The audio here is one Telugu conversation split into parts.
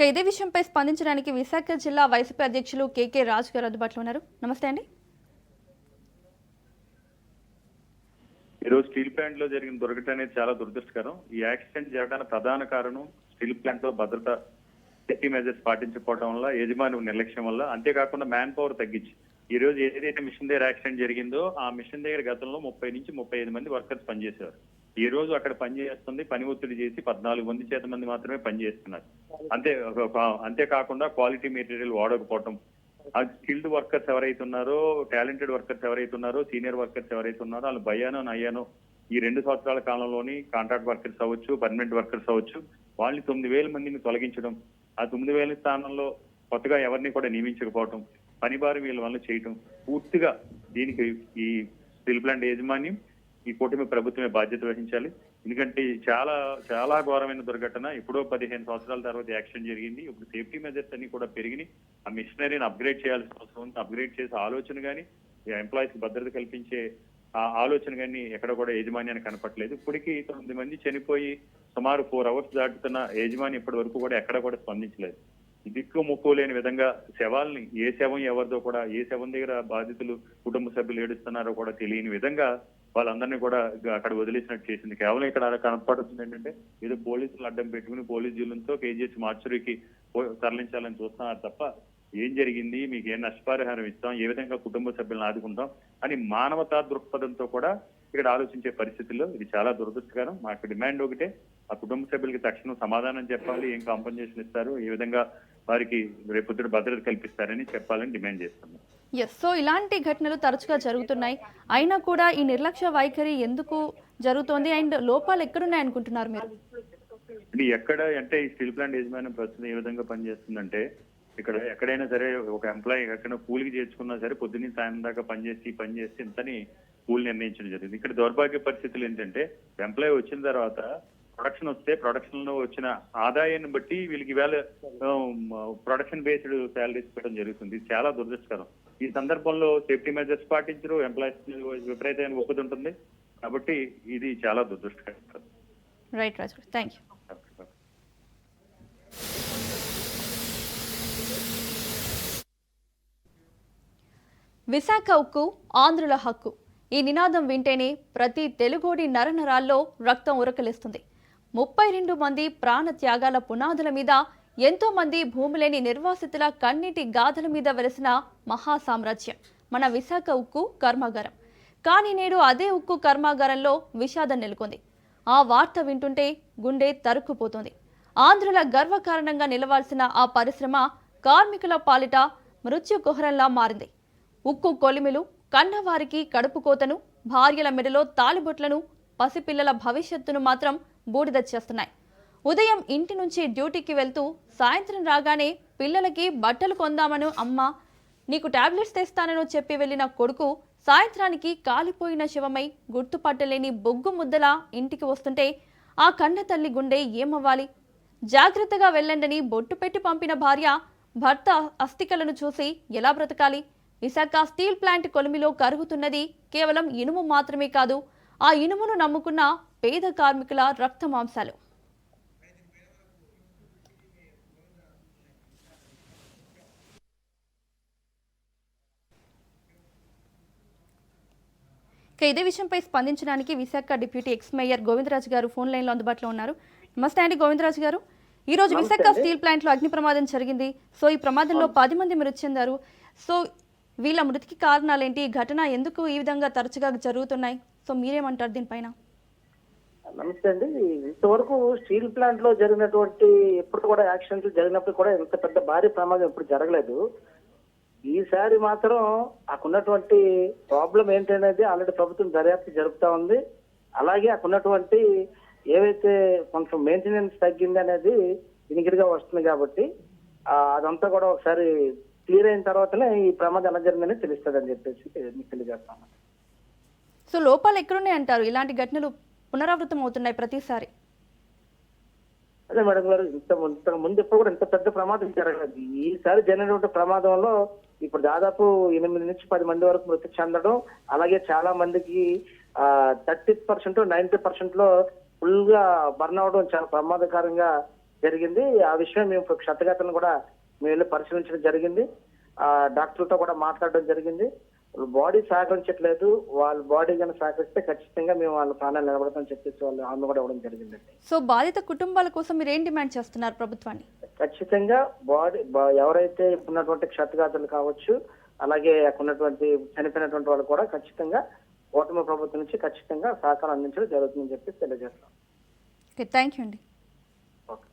ఇదే విషయంపై స్పందించడానికి విశాఖ జిల్లా వైసీపీ అధ్యక్షులు కేకే రాజు గారు అందుబాటులో ఉన్నారు. నమస్తే అండి. ఈరోజు స్టీల్ ప్లాంట్ లో జరిగిన దుర్ఘటన అనేది చాలా దురదృష్టకరం. ఈ యాక్సిడెంట్ జరగడానికి ప్రధాన కారణం స్టీల్ ప్లాంట్ లో భద్రత సేఫ్టీ మెజర్స్ పాటించకపోవడం వల్ల, యజమాని నిర్లక్ష్యం వల్ల, అంతేకాకుండా మ్యాన్ పవర్ తగ్గించి ఈ రోజు ఏదైతే మిషన్ దగ్గర యాక్సిడెంట్ జరిగిందో ఆ మిషన్ దగ్గర గతంలో 30 నుంచి 35 మంది వర్కర్స్ పనిచేశారు. ఈ రోజు అక్కడ పనిచేస్తుంది పని ఒత్తిడి చేసి 14 మంది మాత్రమే పనిచేస్తున్నారు. అంతేకాకుండా క్వాలిటీ మెటీరియల్ వాడకపోవటం, స్కిల్డ్ వర్కర్స్ ఎవరైతే ఉన్నారో, టాలెంటెడ్ వర్కర్స్ ఎవరైతే ఉన్నారో, సీనియర్ వర్కర్స్ ఎవరైతే ఉన్నారో వాళ్ళు భయానో నయ్యానో ఈ 2 సంవత్సరాల కాలంలోని కాంట్రాక్ట్ వర్కర్స్ అవ్వచ్చు, పర్మనెంట్ వర్కర్స్ అవ్వచ్చు, వాళ్ళని 9,000 మందిని తొలగించడం, ఆ 9,000 స్థానంలో కొత్తగా ఎవరిని కూడా నియమించకపోవటం, పని భారం వీళ్ళ వల్ల చేయటం, పూర్తిగా దీనికి ఈ స్టీల్ ప్లాంట్ యాజమాన్యం, ఈ కూటమి ప్రభుత్వమే బాధ్యత వహించాలి. ఎందుకంటే చాలా చాలా ఘోరమైన దుర్ఘటన. ఎప్పుడో 15 సంవత్సరాల తర్వాత యాక్సిడెంట్ జరిగింది. ఇప్పుడు సేఫ్టీ మెజర్స్ అన్ని కూడా పెరిగినాయి. ఆ మిషనరీని అప్గ్రేడ్ చేయాల్సిన అవసరం ఉంది. అప్గ్రేడ్ చేసే ఆలోచన కానీ, ఎంప్లాయీస్ కి భద్రత కల్పించే ఆ ఆలోచన కానీ ఎక్కడ కూడా యాజమాన్యానికి కనపట్లేదు. ఇప్పటికీ 9 మంది చనిపోయి సుమారు 4 అవర్స్ దాటుతున్న యాజమాన్యం ఇప్పటి వరకు కూడా ఎక్కడ కూడా స్పందించలేదు. దిక్కు ముక్కు లేని విధంగా శవాల్ని, ఏ శవం ఎవరిదో కూడా, ఏ శవం దగ్గర బాధితులు కుటుంబ సభ్యులు ఏడుస్తున్నారో కూడా తెలియని విధంగా వాళ్ళందరినీ కూడా అక్కడ వదిలేసినట్టు చేసింది. కేవలం ఇక్కడ కనపడుతుంది ఏంటంటే ఏదో పోలీసులు అడ్డం పెట్టుకుని పోలీస్ జీలంతో కేజీహెచ్ మార్చురీకి తరలించాలని చూస్తున్నారు తప్ప ఏం జరిగింది, మీకు ఏం నష్టపరిహారం ఇస్తాం, ఏ విధంగా కుటుంబ సభ్యులను ఆదుకుంటాం అని మానవతా దృక్పథంతో కూడా ఇక్కడ ఆలోచించే పరిస్థితుల్లో ఇది చాలా దురదృష్టకరం. మాకు డిమాండ్ ఒకటే, ఆ కుటుంబ సభ్యులకి తక్షణం సమాధానం చెప్పాలి, ఏం కాంపన్సేషన్ ఇస్తారు, ఏ విధంగా వారికి రేపొద్దున భద్రత కల్పిస్తారని చెప్పాలని డిమాండ్ చేస్తున్నాం. సో ఇలాంటి ఘటనలు తరచుగా జరుగుతున్నాయి, అయినా కూడా ఈ నిర్లక్ష్య వైఖరి ఎందుకు జరుగుతోంది అండ్ లోపాలు ఎక్కడున్నాయి అనుకుంటున్నారు మీరు? ఇది ఎక్కడ అంటే ఈ స్టీల్ ప్లాంట్ యజమాని ప్రస్తుతం ఏ విధంగా పనిచేస్తుందంటే, ఇక్కడ ఎక్కడైనా సరే ఒక ఎంప్లాయీ ఎక్కడైనా కూలికి చేర్చుకున్నా సరే పొద్దున్న సాయం దాకా పనిచేసి ఇంతని కూలి నిర్ణయించడం జరిగింది. ఇక్కడ దౌర్భాగ్య పరిస్థితులు ఏంటంటే ఎంప్లాయీ వచ్చిన తర్వాత ప్రొడక్షన్ వస్తే ప్రొడక్షన్ లో వచ్చిన ఆదాయాన్ని బట్టి వీళ్ళకి ఈవేళ ప్రొడక్షన్ బేస్డ్ శాలరీస్ పెట్టడం జరుగుతుంది. ఇది చాలా దురదృష్టకరం. ఈ సందర్భంలో సేఫ్టీ మెజర్స్ పాటించరు, ఎంప్లాయీస్ విపరీతమైన ఒత్తిడి ఉంటుంది. కాబట్టి ఇది చాలా దురదృష్టకరం. Right Raju, thank you. Visakha ఉక్కు ఆంధ్రుల హక్కు, ఈ నినాదం వింటేనే ప్రతి తెలుగోడి నరనరాల్లో రక్తం ఉరకలేస్తుంది. 32 మంది ప్రాణ త్యాగాల పునాదుల మీద, ఎంతో మంది భూమిలేని నిర్వాసితుల కన్నీటి గాథల మీద వెలిసిన మహాసామ్రాజ్యం మన విశాఖ ఉక్కు కర్మాగారం. కానీ నేడు అదే ఉక్కు కర్మాగారంలో విషాదం నెలకొంది. ఆ వార్త వింటుంటే గుండె తరుక్కుపోతుంది. ఆంధ్రుల గర్వకారణంగా నిలవాల్సిన ఆ పరిశ్రమ కార్మికుల పాలిట మృత్యు కుహరంలా మారింది. ఉక్కు కొలిమిలు కన్నవారికి కడుపు కోతను, భార్యల మెడలో తాలిబొట్లను, పసిపిల్లల భవిష్యత్తును మాత్రం బూడిద చేస్తున్నాయి. ఉదయం ఇంటి నుంచి డ్యూటీకి వెళ్తూ సాయంత్రం రాగానే పిల్లలకి బట్టలు కొందామను అమ్మ, నీకు టాబ్లెట్స్ తెస్తానని చెప్పి వెళ్ళిన కొడుకు సాయంత్రానికి కాలిపోయిన శవమై గుర్తుపట్టలేని బొగ్గు ముద్దలా ఇంటికి వస్తుంటే ఆ కన్న తల్లి గుండె ఏమవ్వాలి? జాగ్రత్తగా వెళ్ళండని బొట్టు పెట్టి పంపిన భార్య భర్త అస్థికలను చూసి ఎలా బ్రతకాలి? విశాఖ స్టీల్ ప్లాంట్ కొలిమిలో కరుగుతున్నది కేవలం ఇనుము మాత్రమే కాదు, ఆ ఇనుమును నమ్ముకున్న పేద కార్మికుల రక్త మాంసాలు. ఇదే విషయంపై స్పందించడానికి Visakha deputy ex mayor Govindaraju గారు ఫోన్ లైన్లో అందుబాటులో ఉన్నారు. నమస్తే అండి గోవిందరాజు గారు. ఈ రోజు విశాఖ స్టీల్ ప్లాంట్ లో అగ్ని ప్రమాదం జరిగింది. సో ఈ ప్రమాదంలో 10 మంది మృతి చెందారు. సో వీళ్ళ మృతికి కారణాలేంటి? ఈ ఘటన ఎందుకు ఈ విధంగా తరచుగా జరుగుతున్నాయి? సో మీరేమంటారు దీనిపైన? నమస్తే అండి. ఇంతవరకు స్టీల్ ప్లాంట్ లో జరిగినటువంటి ఎప్పుడు కూడా యాక్సిడెంట్లు జరిగినప్పుడు కూడా ఇంత పెద్ద భారీ ప్రమాదం ఎప్పుడు జరగలేదు. ఈసారి మాత్రం అక్కడున్నటువంటి ప్రాబ్లం ఏంటనేది ఆల్రెడీ ప్రభుత్వం దర్యాప్తు జరుపుతా ఉంది. అలాగే అక్కడున్నటువంటి ఏవైతే కొంచెం మెయింటెనెన్స్ తగ్గింది అనేది వినికిడిగా వస్తుంది కాబట్టి అదంతా కూడా ఒకసారి క్లియర్ అయిన తర్వాతనే ఈ ప్రమాదం ఎలా జరిగిందని తెలుస్తుంది అని చెప్పేసి మీకు తెలియజేస్తాను. సో లోపాలు ఎక్కడున్నాయి అంటారు? ఇలాంటి ఘటనలు పునరావృతం అవుతున్నాయి ప్రతిసారి. అదే మేడం గారు, ఇంత ముందు ఎప్పుడు కూడా ఇంత పెద్ద ప్రమాదం జరగలేదు. ఈసారి జరిగినటువంటి ప్రమాదంలో ఇప్పుడు దాదాపు 8 నుంచి 10 మంది వరకు మృతి చెందడం, అలాగే చాలా మందికి 30% 90% లో ఫుల్ గా బర్న్ అవడం చాలా ప్రమాదకరంగా జరిగింది. ఆ విషయం మేము క్షతగాత్రను కూడా మేము వెళ్ళి పరిశీలించడం జరిగింది. ఆ డాక్టర్తో కూడా మాట్లాడడం జరిగింది. బాడీ సహకరించట్లేదు, వాళ్ళ బాడీ కనుక సహకరిస్తే ఖచ్చితంగా మేము వాళ్ళ ప్రాణాలు నిలబడతామని చెప్పేసి వాళ్ళు ఆమె కూడా ఇవ్వడం జరిగిందండి. సో బాధిత కుటుంబాల కోసం మీరు ఏం డిమాండ్ చేస్తున్నారు ప్రభుత్వాన్ని? ఖచ్చితంగా ఎవరైతే ఉన్నటువంటి క్షతగాత్రులు కావచ్చు, అలాగే అక్కడ ఉన్నటువంటి చనిపోయినటువంటి వాళ్ళు కూడా ఖచ్చితంగా కూటమి ప్రభుత్వం నుంచి ఖచ్చితంగా సహకారం అందించడం జరుగుతుందని చెప్పి తెలియజేస్తాం. ఓకే, థ్యాంక్ యూ అండి. ఓకే.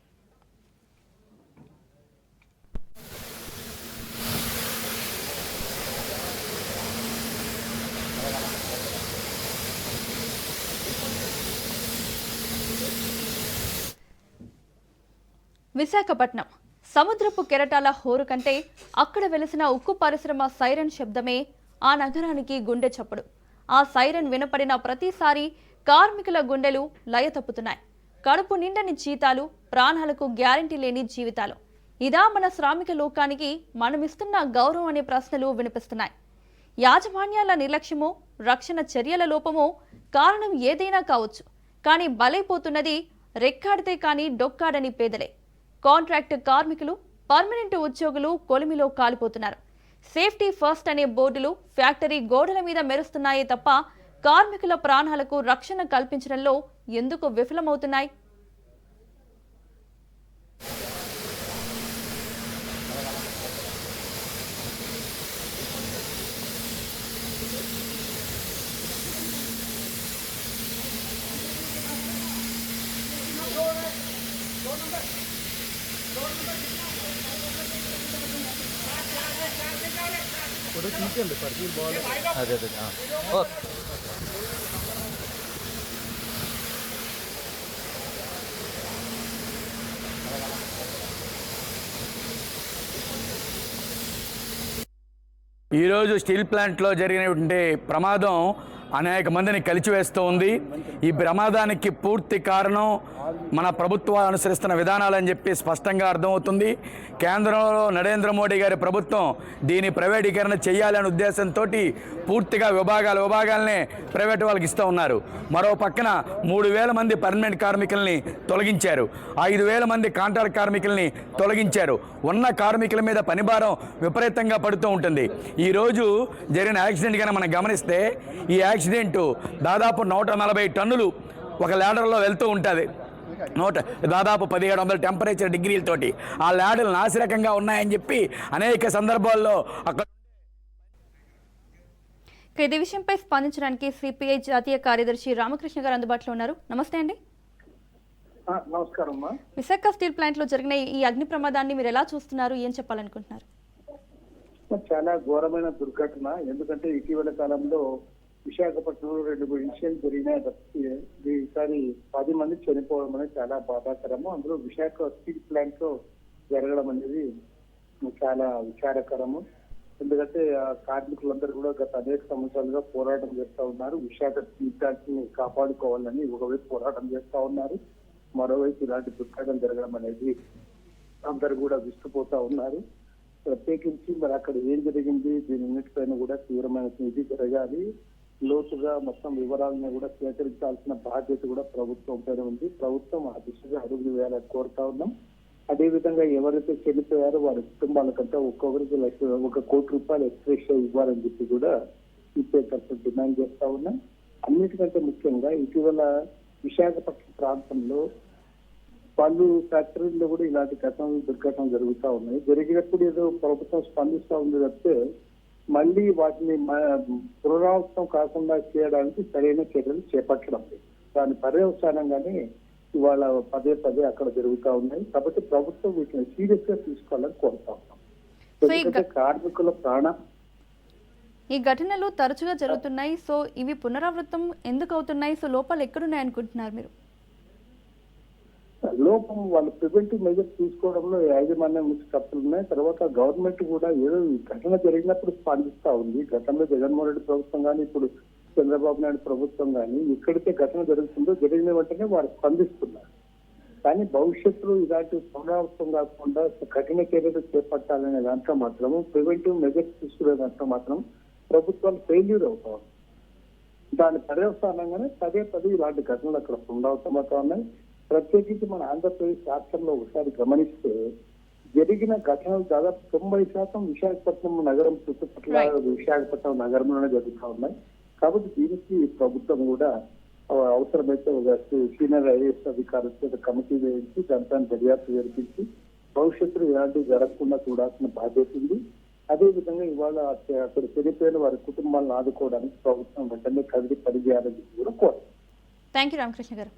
విశాఖపట్నం సముద్రపు కెరటాల హోరు కంటే అక్కడ వెలిసిన ఉక్కు పరిశ్రమ సైరన్ శబ్దమే ఆ నగరానికి గుండె చప్పుడు. ఆ సైరన్ వినపడిన ప్రతిసారి కార్మికుల గుండెలు లయ తప్పుతున్నాయి. కడుపు నిండని జీతాలు, ప్రాణాలకు గ్యారంటీ లేని జీవితాలు. ఇదా మన శ్రామిక లోకానికి మనమిస్తున్న గౌరవం అనే ప్రశ్నలు వినిపిస్తున్నాయి. యాజమాన్యాల నిర్లక్ష్యమో, రక్షణ చర్యల లోపమో కారణం ఏదైనా కావచ్చు. కానీ బలైపోతున్నది రెక్కాడితే కానీ డొక్కాడని పేదలే. కాంట్రాక్ట్ కార్మికులు, పర్మనెంట్ ఉద్యోగులు కొలిమిలో కాలిపోతున్నారు. సేఫ్టీ ఫస్ట్ అనే బోర్డులు ఫ్యాక్టరీ గోడల మీద మెరుస్తున్నాయే తప్ప కార్మికుల ప్రాణాలకు రక్షణ కల్పించడంలో ఎందుకు విఫలమవుతున్నాయి? అదే ఓకే. ఈరోజు స్టీల్ ప్లాంట్లో జరిగినటువంటి ప్రమాదం అనేక మందిని కలిచివేస్తూ ఉంది. ఈ ప్రమాదానికి పూర్తి కారణం మన ప్రభుత్వాలు అనుసరిస్తున్న విధానాలని చెప్పి స్పష్టంగా అర్థమవుతుంది. కేంద్రంలో నరేంద్ర మోడీ గారి ప్రభుత్వం దీని ప్రైవేటీకరణ చేయాలనే ఉద్దేశంతో పూర్తిగా విభాగాలనే ప్రైవేటు వాళ్ళకి ఇస్తూ ఉన్నారు. మరో పక్కన 3,000 మంది పర్మనెంట్ కార్మికుల్ని తొలగించారు, 5,000 మంది కాంట్రాక్ట్ కార్మికుల్ని తొలగించారు. ఉన్న కార్మికుల మీద పనిభారం విపరీతంగా పడుతూ ఉంటుంది. ఈరోజు జరిగిన యాక్సిడెంట్ కనుక మనం గమనిస్తే ఈ యాక్సిడెంట్ దాదాపు 140 టన్నులు ఒక ల్యాడర్లో వెళ్తూ ఉంటుంది. దాదాపు 1700 టెంపరేచర్ డిగ్రీలతోటి ఆ ల్యాడర్లు నాసిరకంగా ఉన్నాయని చెప్పి అనేక సందర్భాల్లో అక్కడ. ఇదే విషయంపై స్పందించడానికి సిపిఐ జాతీయ కార్యదర్శి రామకృష్ణ గారు అందుబాటులో ఉన్నారు. నమస్తే అండి. నమస్కారం. విశాఖ స్టీల్ ప్లాంట్ లో జరిగిన ఈ అగ్ని ప్రమాదాన్ని మీరు ఎలా చూస్తున్నారు, ఏం చెప్పాలనుకుంటున్నారు? చాలా ఘోరమైన దుర్ఘటన. ఎందుకంటే ఇటీవల కాలంలో విశాఖపట్నంలో 2 ఇన్సిడెంట్ జరిగినాయి. ఈసారి 10 మంది చనిపోవడం అనేది చాలా బాధాకరము. అందులో విశాఖ స్టీల్ ప్లాంట్ లో జరగడం అనేది చాలా విచారకరము. ఎందుకంటే ఆ కార్మికులందరూ కూడా గత అనేక సంవత్సరాలుగా పోరాటం చేస్తా ఉన్నారు. విశాఖ స్టీల్ ప్లాంట్ ని కాపాడుకోవాలని ఒకవైపు పోరాటం చేస్తా ఉన్నారు, మరోవైపు ఇలాంటి దుర్ఘటన జరగడం అనేది అందరు కూడా విస్తుపోతా ఉన్నారు. ప్రత్యేకించి మరి అక్కడ ఏం జరిగింది, దీనిపైన కూడా తీవ్రమైన ఇది జరగాలి. లోతుగా మొత్తం వివరాలను కూడా సేకరించాల్సిన బాధ్యత కూడా ప్రభుత్వం పైన ఉంది. ప్రభుత్వం ఆ దిశగా అడుగులు వేయాలని కోరుతా ఉన్నాం. అదేవిధంగా ఎవరైతే చనిపోయారో వారి కుటుంబాలకంటే ఒక్కొక్కరికి ₹1 కోటి ఎక్స్‌గ్రేషియా ఇవ్వాలని చెప్పి కూడా ఇప్పే తరఫున డిమాండ్ చేస్తా ఉన్నాం. అన్నిటికంటే ముఖ్యంగా ఇటీవల విశాఖపట్నం ప్రాంతంలో పలు ఫ్యాక్టరీల్లో కూడా ఇలాంటి దుర్ఘటనలు జరుగుతూ ఉన్నాయి. జరిగినప్పుడు ఏదో ప్రభుత్వం స్పందిస్తూ ఉంది తప్పితే మళ్ళీ వాటిని పునరావృతం కాకుండా చేయడానికి సరైన చర్యలు చేపట్టడం లేదు. దాని పర్యవసానంగానే ఇవాళ పదే అక్కడ జరుగుతూ ఉన్నాయి. కాబట్టి ప్రభుత్వం వీటిని సీరియస్ గా తీసుకోవాలని కోరుతా ఉన్నాం. ఎందుకంటే కార్మికుల ఈ ఘటనలు తరచుగా జరుగుతున్నాయి. సో ఇవి పునరావృతం ఎందుకు అవుతున్నాయి? సో లోపాలు ఎక్కడున్నాయి అనుకుంటున్నారు మీరు? లోపం వాళ్ళు ప్రివెంటివ్ మెజర్స్ తీసుకోవడంలో యాజమాన్యం నుంచి తప్పులు ఉన్నాయి. తర్వాత గవర్నమెంట్ కూడా ఏదో ఘటన జరిగినప్పుడు స్పందిస్తా ఉంది. గతంలో జగన్మోహన్ రెడ్డి ప్రభుత్వం కానీ ఇప్పుడు చంద్రబాబు నాయుడు ప్రభుత్వం కానీ ఎక్కడితే ఘటన జరుగుతుందో జరిగిన వెంటనే వారు స్పందిస్తున్నారు. కానీ భవిష్యత్తులో ఇలాంటి పునరావృతం కాకుండా కఠిన చర్యలు చేపట్టాలనే దాంట్లో మాత్రము, ప్రివెంటివ్ మెజర్స్ తీసుకునే దాంట్లో మాత్రం ప్రభుత్వాలు ఫెయిల్యూర్ అవుతా ఉన్నాయి. దాని పర్యవసానంగానే పదే ఇలాంటి ఘటనలు అక్కడ పునరావృతం అవుతా ఉన్నాయి. ప్రత్యేకించి మన ఆంధ్రప్రదేశ్ రాష్ట్రంలో ఒకసారి గమనిస్తే జరిగిన ఘటనలు దాదాపు 90% విశాఖపట్నం నగరం చుట్టుపక్కల విశాఖపట్నం నగరంలోనే జరుగుతూ ఉన్నాయి. కాబట్టి దీనికి ప్రభుత్వం కూడా అవసరమైతే ఒక సీనియర్ ఐఏఎస్ అధికారులతో కమిటీ వేయించి దాంట్లో దర్యాప్తు జరిపించి భవిష్యత్తులో ఎలాంటివి జరగకుండా చూడాల్సిన బాధ్యత ఉంది. అదేవిధంగా ఇవాళ అక్కడ చనిపోయిన వారి కుటుంబాలను ఆదుకోవడానికి ప్రభుత్వం వెంటనే కదిలి పనిచేయాలని కూడా కోరుతుంది. థ్యాంక్ యూ రామకృష్ణ గారు.